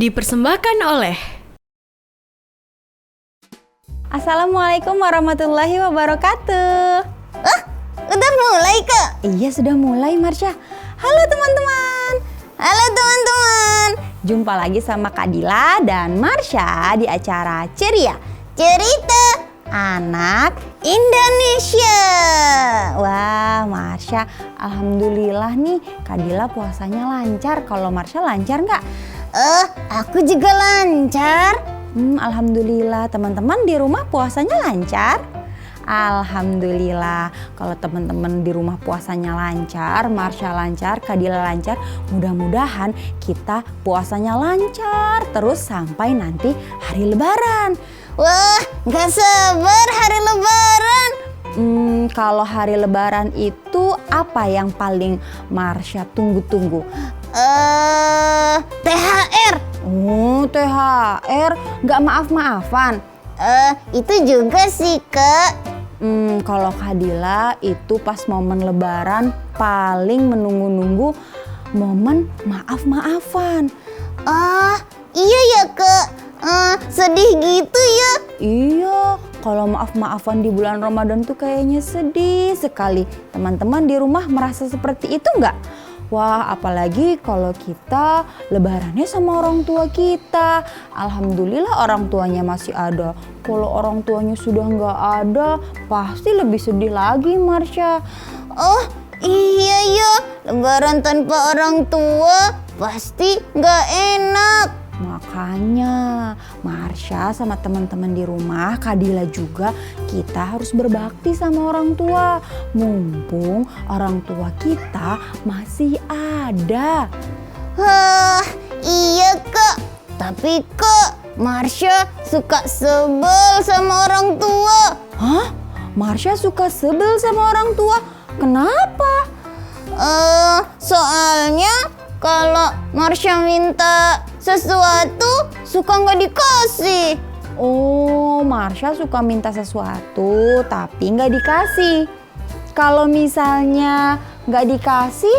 dipersembahkan oleh Assalamualaikum warahmatullahi wabarakatuh. Udah mulai, Kak? Iya, sudah mulai, Marsha. Halo teman-teman. Halo teman-teman. Jumpa lagi sama Kak Dila dan Marsha di acara Ceria Cerita Anak Indonesia. Wah, Marsha, alhamdulillah nih Kak Dila puasanya lancar. Kalau Marsha lancar nggak? Aku juga lancar. Alhamdulillah. Teman-teman di rumah puasanya lancar? Alhamdulillah. Kalau teman-teman di rumah puasanya lancar, Marsha lancar, Kak Dila lancar, mudah-mudahan kita puasanya lancar terus sampai nanti hari Lebaran. Wah, gak sabar hari Lebaran. Kalau hari Lebaran itu apa yang paling Marsha tunggu-tunggu? THR. Oh, THR, nggak maaf-maafan. Itu juga sih, Kak. Kalau Kak Dila itu pas momen Lebaran paling menunggu-nunggu momen maaf-maafan. Iya ya, Kak. Sedih gitu ya. Iya, kalau maaf-maafan di bulan Ramadan tuh kayaknya sedih sekali. Teman-teman di rumah merasa seperti itu nggak? Wah, apalagi kalau kita lebarannya sama orang tua kita. Alhamdulillah orang tuanya masih ada. Kalau orang tuanya sudah nggak ada, pasti lebih sedih lagi, Marsha. Oh, iya ya. Lebaran tanpa orang tua pasti nggak enak. Makanya Marsha sama teman-teman di rumah, Kak Dila juga, kita harus berbakti sama orang tua. Mumpung orang tua kita masih ada. Iya, Kak. Tapi Kak, Marsha suka sebel sama orang tua. Hah? Marsha suka sebel sama orang tua? Kenapa? Soalnya kalau Marsha minta sesuatu suka nggak dikasih. Oh, Marsha suka minta sesuatu tapi nggak dikasih. Kalau misalnya nggak dikasih,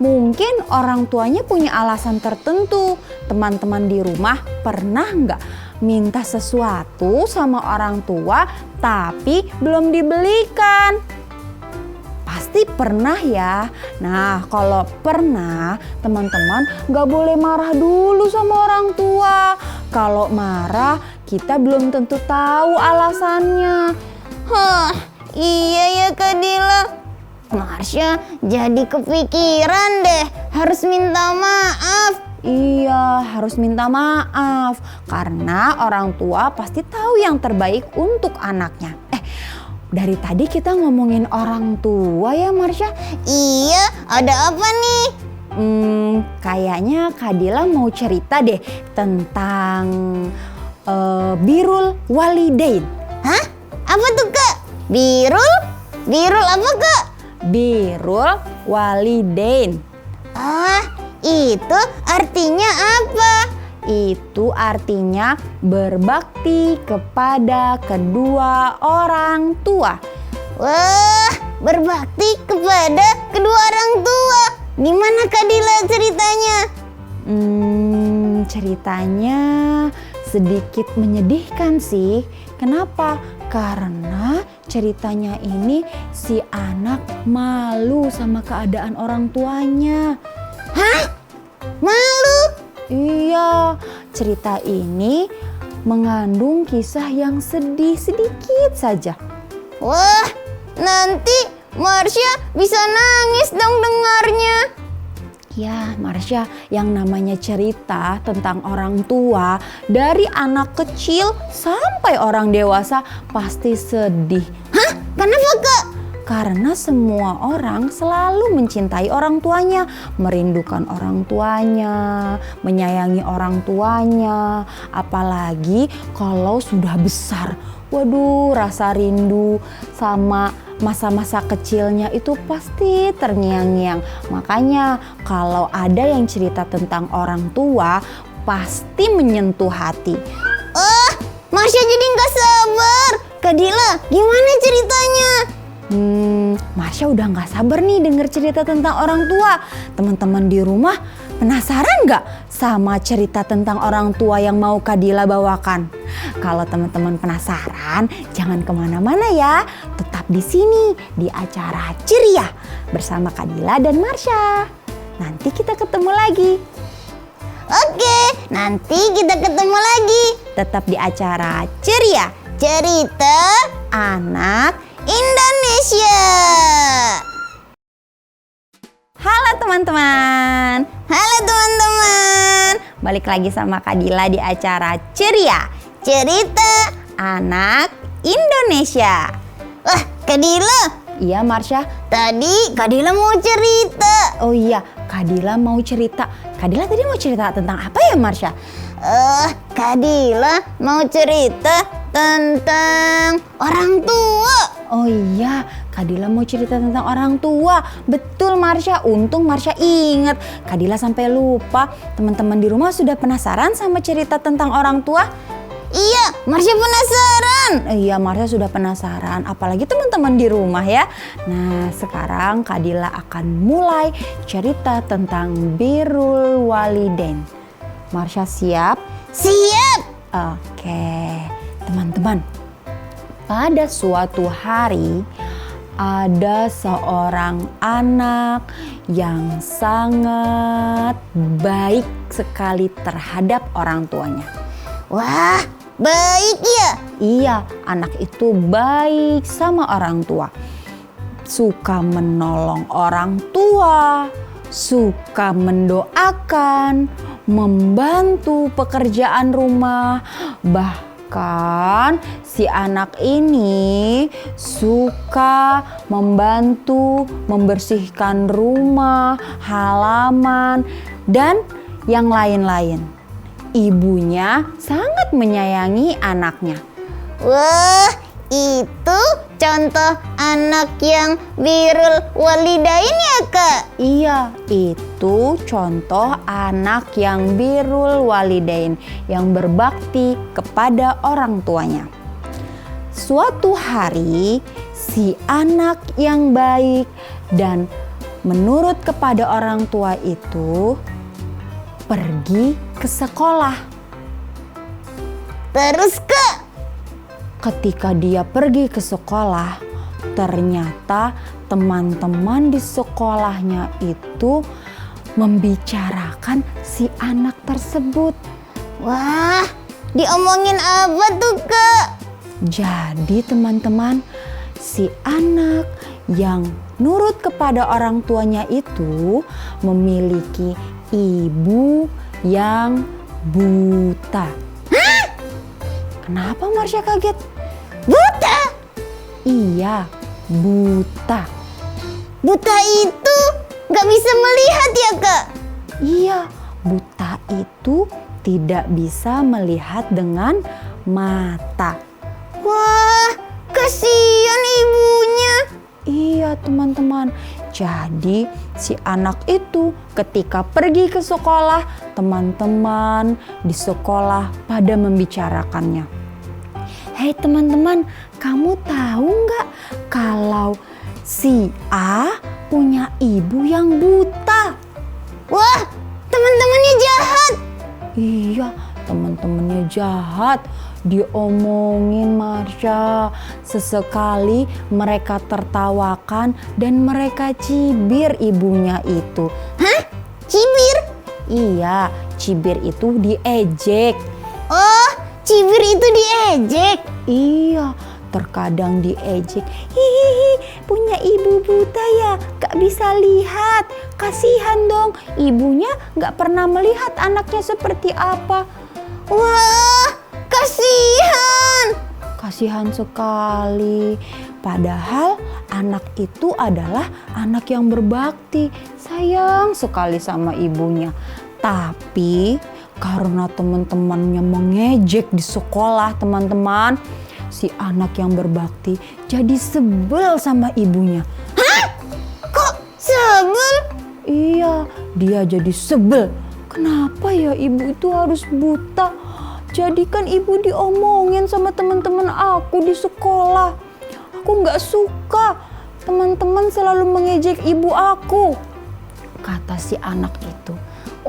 mungkin orang tuanya punya alasan tertentu. Teman-teman di rumah pernah nggak minta sesuatu sama orang tua tapi belum dibelikan? Pasti pernah ya. Nah, kalau pernah, teman-teman gak boleh marah dulu sama orang tua. Kalau marah, kita belum tentu tahu alasannya. Iya ya, Kak Dila. Marsha jadi kepikiran deh, harus minta maaf. Iya, harus minta maaf. Karena orang tua pasti tahu yang terbaik untuk anaknya. Dari tadi kita ngomongin orang tua ya, Marsha? Iya, ada apa nih? Kayaknya Kak Dila mau cerita deh tentang birrul walidain. Hah? Apa tuh, Kak? Birrul? Birrul apa, Kak? Birrul walidain. Itu artinya apa? Itu artinya berbakti kepada kedua orang tua. Wah, berbakti kepada kedua orang tua. Gimana Kak Dila ceritanya? Ceritanya sedikit menyedihkan sih. Kenapa? Karena ceritanya ini si anak malu sama keadaan orang tuanya. Hah? Malu? Iya, cerita ini mengandung kisah yang sedih sedikit saja. Wah, nanti Marsha bisa nangis dong dengarnya. Ya, Marsha, yang namanya cerita tentang orang tua dari anak kecil sampai orang dewasa pasti sedih. Hah? Kenapa, Kak? Karena semua orang selalu mencintai orang tuanya, merindukan orang tuanya, menyayangi orang tuanya. Apalagi kalau sudah besar. Waduh, rasa rindu sama masa-masa kecilnya itu pasti terngiang-ngiang. Makanya kalau ada yang cerita tentang orang tua, pasti menyentuh hati. Marsha jadi nggak sabar. Kak Dila, gimana ceritanya? Marsha udah gak sabar nih denger cerita tentang orang tua. Teman-teman di rumah penasaran gak sama cerita tentang orang tua yang mau Kadila bawakan. Kalau teman-teman penasaran, jangan kemana-mana ya. Tetap di sini di acara Ceria bersama Kadila dan Marsha. Nanti kita ketemu lagi. Oke, nanti kita ketemu lagi. Tetap di acara Ceria, Cerita Anak. Indonesia. Halo teman-teman. Halo teman-teman. Balik lagi sama Kadila di acara Ceria, Cerita. Anak Indonesia. Wah, Kadila. Iya Marsha. Tadi Kadila mau cerita. Oh iya, Kadila mau cerita. Kadila tadi mau cerita tentang apa ya Marsha? Kadila mau cerita tentang orang tua. Oh iya, Kadila mau cerita tentang orang tua. Betul Marsha, untung Marsha inget. Kadila sampai lupa. Teman-teman di rumah sudah penasaran sama cerita tentang orang tua? Iya, Marsha penasaran. Iya, Marsha sudah penasaran. Apalagi teman-teman di rumah ya. Nah, sekarang Kadila akan mulai cerita tentang Birrul Walidain. Marsha siap? Siap. Oke, teman-teman. Pada suatu hari, ada seorang anak yang sangat baik sekali terhadap orang tuanya. Wah, baik ya. Iya, anak itu baik sama orang tua. Suka menolong orang tua, suka mendoakan, membantu pekerjaan rumah. Bahkan si anak ini suka membantu membersihkan rumah, halaman, dan yang lain-lain. Ibunya sangat menyayangi anaknya. Wah, itu contoh anak yang birrul walidain ya Kak? Iya, itu contoh anak yang birrul walidain, yang berbakti kepada orang tuanya. Suatu hari, si anak yang baik dan menurut kepada orang tua itu pergi ke sekolah. Terus Kak? Ketika dia pergi ke sekolah, ternyata teman-teman di sekolahnya itu membicarakan si anak tersebut. Wah, diomongin apa tuh Kak? Jadi teman-teman, si anak yang nurut kepada orang tuanya itu memiliki ibu yang buta. Hah? Kenapa Marsha kaget? Buta? Iya, buta. Buta itu gak bisa melihat ya Kak? Iya, buta itu tidak bisa melihat dengan mata. Wah, kasihan ibunya. Iya teman-teman, jadi si anak itu ketika pergi ke sekolah, teman-teman di sekolah pada membicarakannya. Hei teman-teman, kamu tahu nggak kalau si A punya ibu yang buta? Wah, teman-temannya jahat. Iya, teman-temannya jahat. Diomongin Marsha. Sesekali mereka tertawakan dan mereka cibir ibunya itu. Hah? Cibir? Iya, cibir itu diejek. Oh, cibir itu diejek. Iya, terkadang diejek. Hihihi, punya ibu buta ya, gak bisa lihat. Kasihan dong, ibunya gak pernah melihat anaknya seperti apa. Wah, kasihan. Kasihan sekali. Padahal anak itu adalah anak yang berbakti, sayang sekali sama ibunya. Tapi karena teman-temannya mengejek di sekolah, teman-teman, si anak yang berbakti jadi sebel sama ibunya. Hah? Kok sebel? Iya, dia jadi sebel. Kenapa ya ibu itu harus buta? Jadi kan ibu diomongin sama teman-teman aku di sekolah. Aku nggak suka teman-teman selalu mengejek ibu aku. Kata si anak itu.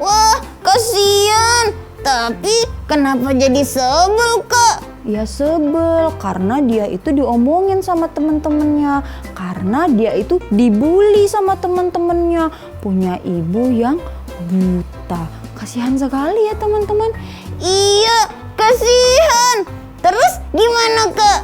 Wah, kasihan. Tapi kenapa jadi sebel, Kak? Ya sebel karena dia itu diomongin sama temen-temennya. Karena dia itu dibully sama temen-temennya. Punya ibu yang buta. Kasihan sekali ya teman-teman. Iya, kasihan. Terus gimana, Kak?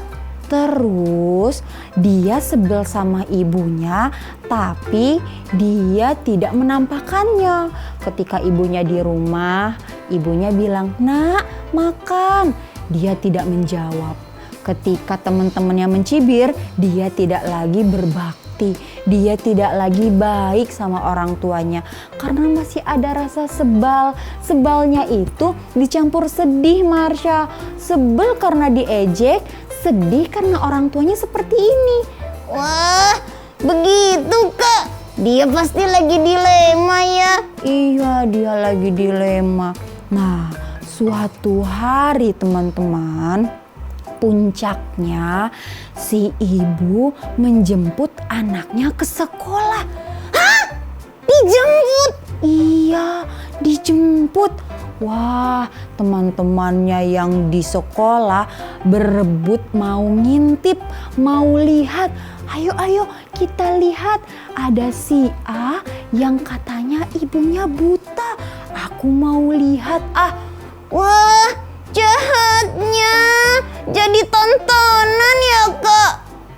Terus dia sebel sama ibunya, tapi dia tidak menampakkannya. Ketika ibunya di rumah, ibunya bilang, "Nak, makan." Dia tidak menjawab. Ketika teman-temannya mencibir, dia tidak lagi berbakti. Dia tidak lagi baik sama orang tuanya karena masih ada rasa sebal. Sebalnya itu dicampur sedih, Marsha. Sebel karena diejek, sedih karena orang tuanya seperti ini. Wah, begitu, Kak. Dia pasti lagi dilema ya. Iya, dia lagi dilema. Nah, suatu hari teman-teman, puncaknya si ibu menjemput anaknya ke sekolah. Hah? Dijemput? Iya, dijemput. Wah, teman-temannya yang di sekolah berebut mau ngintip, mau lihat. Ayo, ayo kita lihat, ada si A yang katanya ibunya buta. Aku mau lihat ah. Wah, jahatnya. Jadi tontonan ya, Kak.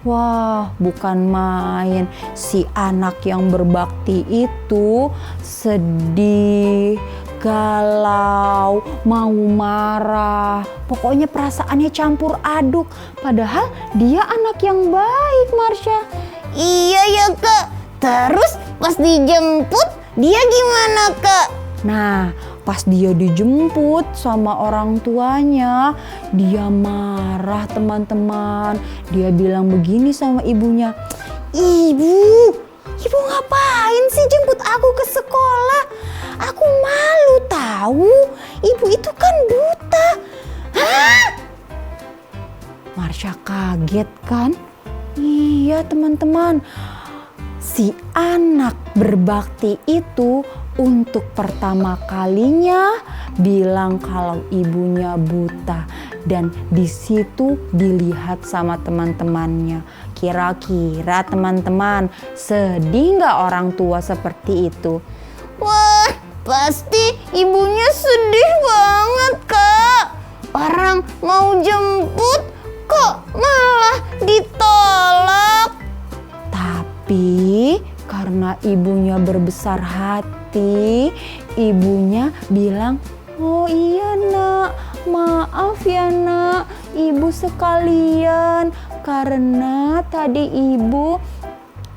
Wah, bukan main. Si anak yang berbakti itu sedih, galau, mau marah. Pokoknya perasaannya campur aduk. Padahal dia anak yang baik, Marsha. Iya ya, Kak. Terus pas dijemput, dia gimana, Kak? Nah, pas dia dijemput sama orang tuanya, dia marah teman-teman. Dia bilang begini sama ibunya, Ibu ngapain sih jemput aku ke sekolah? Aku malu tahu, ibu itu kan buta. Hah? Marsha kaget kan? Iya teman-teman, si anak berbakti itu untuk pertama kalinya bilang kalau ibunya buta dan di situ dilihat sama teman-temannya. Kira-kira teman-teman sedih nggak orang tua seperti itu? Wah, pasti ibunya sedih banget, Kak. Orang mau jemput kok malah ditolak. Tapi karena ibunya berbesar hati, ibunya bilang, "Oh iya nak, maaf ya nak, ibu sekalian. Karena tadi ibu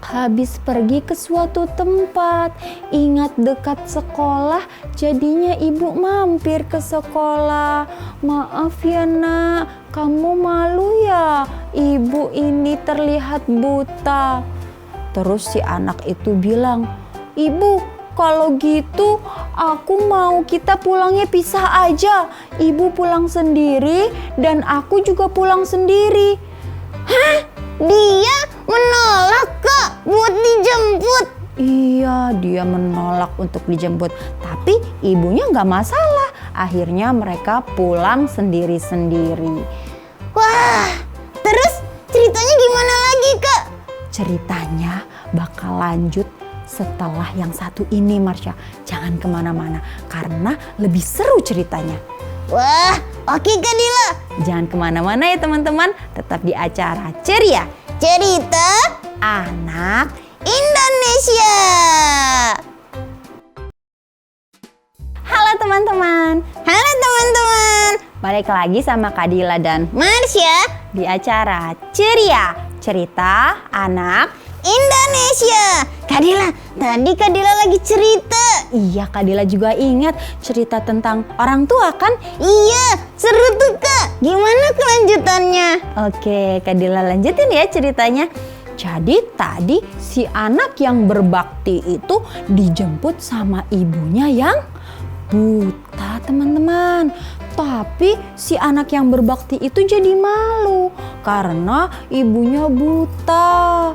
habis pergi ke suatu tempat, ingat dekat sekolah, jadinya ibu mampir ke sekolah. Maaf ya nak, kamu malu ya, ibu ini terlihat buta." Terus si anak itu bilang, "Ibu, kalau gitu aku mau kita pulangnya pisah aja. Ibu pulang sendiri dan aku juga pulang sendiri." Hah? Dia menolak, Kak, buat dijemput? Iya, dia menolak untuk dijemput. Tapi ibunya nggak masalah. Akhirnya mereka pulang sendiri-sendiri. Wah, terus ceritanya gimana lagi, Kak? Ceritanya bakal lanjut setelah yang satu ini, Marsha. Jangan kemana-mana karena lebih seru ceritanya. Wah, oke Kak Dila. Jangan kemana-mana ya teman-teman. Tetap di acara Ceria Cerita Anak Indonesia. Halo teman-teman. Halo teman-teman. Balik lagi sama Kak Dila dan Marsha, di acara Ceria Cerita Anak Indonesia. Kak Dila, tadi Kak Dila lagi cerita. Iya, Kak Dila juga ingat cerita tentang orang tua kan? Iya, seru tuh Kak. Gimana kelanjutannya? Oke, Kak Dila lanjutin ya ceritanya. Jadi tadi si anak yang berbakti itu dijemput sama ibunya yang buta, teman-teman. Tapi si anak yang berbakti itu jadi malu karena ibunya buta.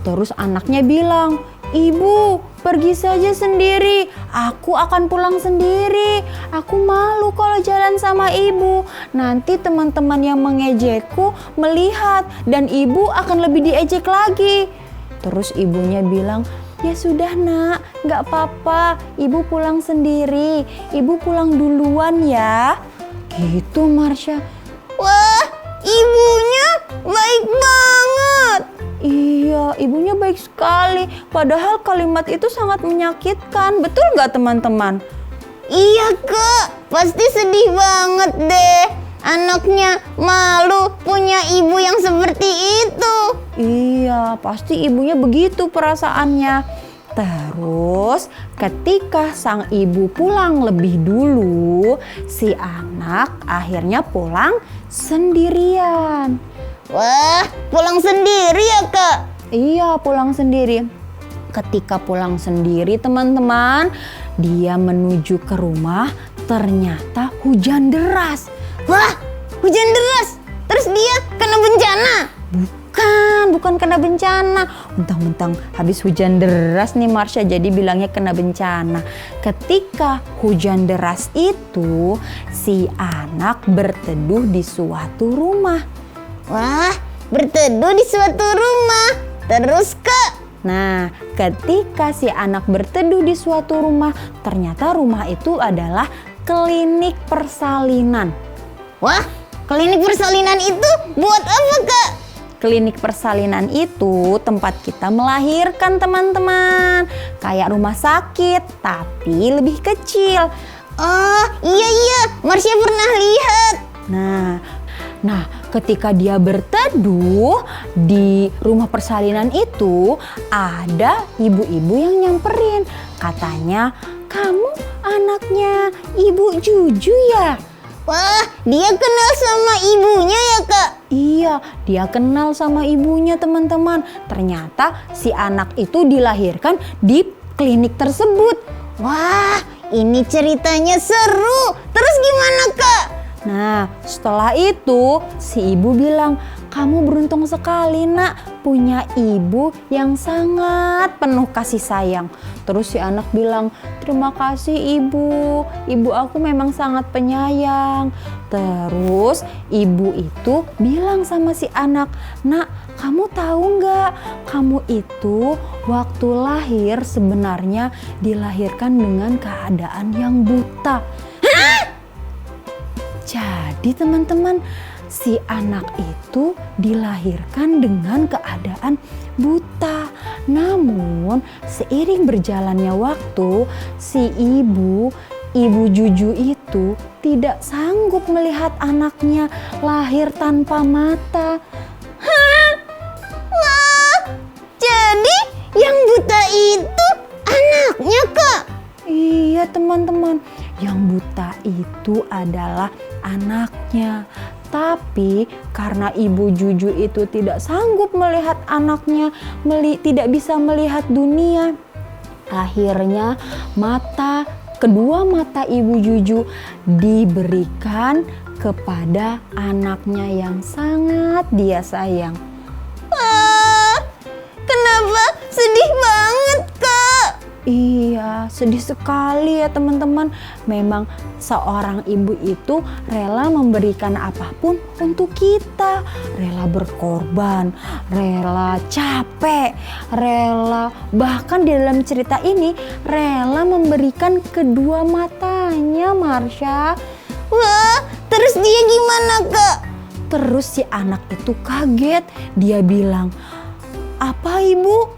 Terus anaknya bilang, "Ibu, pergi saja sendiri. Aku akan pulang sendiri. Aku malu kalau jalan sama ibu. Nanti teman-teman yang mengejekku melihat dan ibu akan lebih diejek lagi." Terus ibunya bilang, "Ya sudah nak, gak apa-apa. Ibu pulang sendiri. Ibu pulang duluan ya." Gitu Marsha. Wah, ibunya baik banget. Iya, ibunya baik sekali. Padahal kalimat itu sangat menyakitkan. Betul nggak teman-teman? Iya Kak, pasti sedih banget deh. Anaknya malu punya ibu yang seperti itu. Iya, pasti ibunya begitu perasaannya. Terus ketika sang ibu pulang lebih dulu, si anak akhirnya pulang sendirian. Wah, pulang sendiri ya Kak? Iya, pulang sendiri. Ketika pulang sendiri teman-teman, dia menuju ke rumah, ternyata hujan deras. Wah, hujan deras. Terus dia kena bencana? Bukan kena bencana. Mentang-mentang habis hujan deras nih Marsha, jadi bilangnya kena bencana. Ketika hujan deras itu, si anak berteduh di suatu rumah. Wah, berteduh di suatu rumah. Terus Kak? Nah, ketika si anak berteduh di suatu rumah, ternyata rumah itu adalah klinik persalinan. Wah, klinik persalinan itu buat apa Kak? Klinik persalinan itu tempat kita melahirkan teman-teman. Kayak rumah sakit, tapi lebih kecil. Oh, iya, Marsha pernah lihat. Nah, ketika dia berteduh di rumah persalinan itu, ada ibu-ibu yang nyamperin. Katanya, "Kamu anaknya Ibu Juju ya?" Wah, dia kenal sama ibunya ya Kak? Iya, dia kenal sama ibunya teman-teman. Ternyata si anak itu dilahirkan di klinik tersebut. Wah, ini ceritanya seru. Terus gimana Kak? Nah, setelah itu si ibu bilang, "Kamu beruntung sekali nak, punya ibu yang sangat penuh kasih sayang." Terus si anak bilang, "Terima kasih ibu, ibu aku memang sangat penyayang." Terus ibu itu bilang sama si anak, "Nak, kamu tahu nggak, kamu itu waktu lahir sebenarnya dilahirkan dengan keadaan yang buta." Jadi teman-teman, si anak itu dilahirkan dengan keadaan buta. Namun seiring berjalannya waktu, si ibu Juju itu tidak sanggup melihat anaknya lahir tanpa mata. Wah, jadi yang buta itu anaknya Kak? Iya teman-teman, yang buta itu adalah anaknya. Tapi karena Ibu Juju itu tidak sanggup melihat anaknya, tidak bisa melihat dunia, akhirnya kedua mata Ibu Juju diberikan kepada anaknya yang sangat dia sayang. Wah, kenapa sedih banget Kak? Iya, sedih sekali ya teman-teman. Memang seorang ibu itu rela memberikan apapun untuk kita. Rela berkorban, rela capek, rela bahkan di dalam cerita ini rela memberikan kedua matanya Marsha. Wah, terus dia gimana Kak? Terus si anak itu kaget. Dia bilang, "Apa ibu?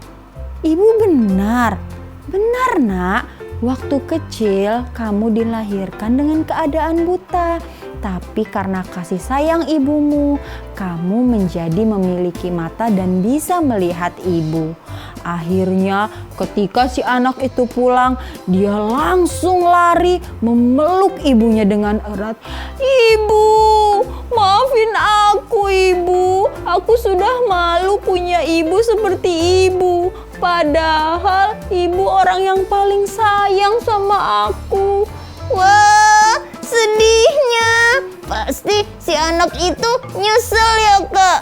Ibu benar?" "Benar nak, waktu kecil kamu dilahirkan dengan keadaan buta. Tapi karena kasih sayang ibumu, kamu menjadi memiliki mata dan bisa melihat ibu." Akhirnya ketika si anak itu pulang, dia langsung lari memeluk ibunya dengan erat. "Ibu, maafin aku ibu. Aku sudah malu punya ibu seperti ibu. Padahal ibu orang yang paling sayang sama aku." Wah, sedihnya. Pasti si anak itu nyesel ya Kak?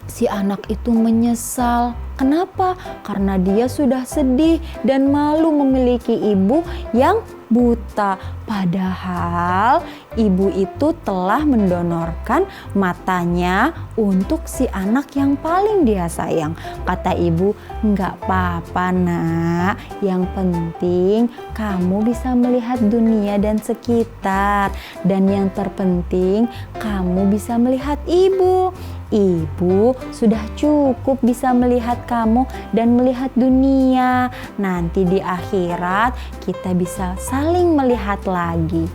Si anak itu menyesal Kenapa? Karena dia sudah sedih dan malu memiliki ibu yang buta. Padahal ibu itu telah mendonorkan matanya untuk si anak yang paling dia sayang. Kata ibu, "Nggak apa-apa nak, yang penting kamu bisa melihat dunia dan sekitar. Dan yang terpenting kamu bisa melihat ibu. Ibu sudah cukup bisa melihat kamu dan melihat dunia. Nanti di akhirat kita bisa saling melihat lagi."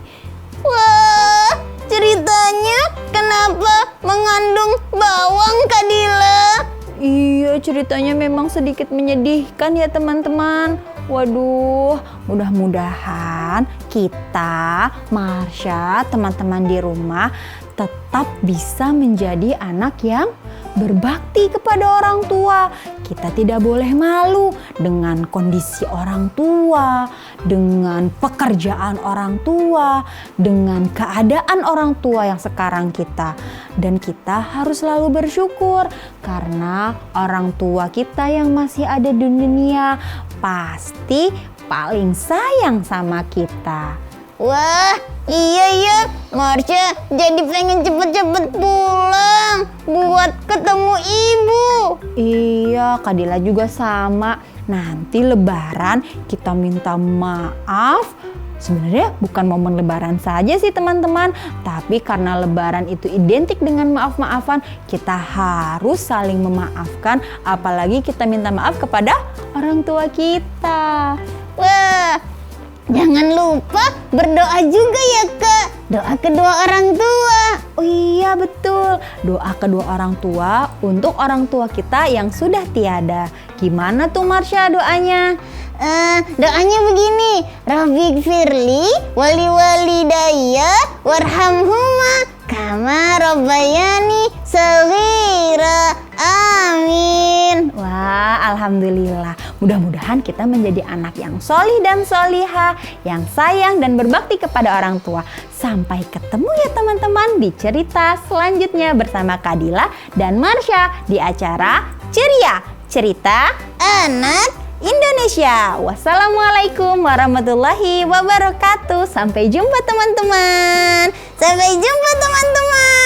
Wah, ceritanya kenapa mengandung bawang, Kak Dila? Iya, ceritanya memang sedikit menyedihkan ya teman-teman. Waduh, mudah-mudahan kita, Marsha, teman-teman di rumah tetap bisa menjadi anak yang berbakti kepada orang tua. Kita tidak boleh malu dengan kondisi orang tua, dengan pekerjaan orang tua, dengan keadaan orang tua yang sekarang kita. Dan kita harus selalu bersyukur karena orang tua kita yang masih ada di dunia pasti paling sayang sama kita. Wah, iya ya, Marsha jadi pengen cepet-cepet pulang buat ketemu ibu. Iya, Kak Dila juga sama. Nanti lebaran kita minta maaf. Sebenarnya bukan momen lebaran saja sih teman-teman, tapi karena lebaran itu identik dengan maaf-maafan, kita harus saling memaafkan, apalagi kita minta maaf kepada orang tua kita. Wah, jangan lupa berdoa juga ya Kak. Doa kedua orang tua. Oh iya betul, doa kedua orang tua untuk orang tua kita yang sudah tiada. Gimana tuh Marsha doanya? Doanya begini, Rabbighfirli wali walidayya warhamhuma kama rabbayani shaghira. Amin. Wah, alhamdulillah. Mudah-mudahan kita menjadi anak yang solih dan solihah, yang sayang dan berbakti kepada orang tua. Sampai ketemu ya teman-teman di cerita selanjutnya bersama Kak Dila dan Marsha di acara Ceria, Cerita Anak Indonesia. Wassalamualaikum warahmatullahi wabarakatuh. Sampai jumpa teman-teman. Sampai jumpa teman-teman.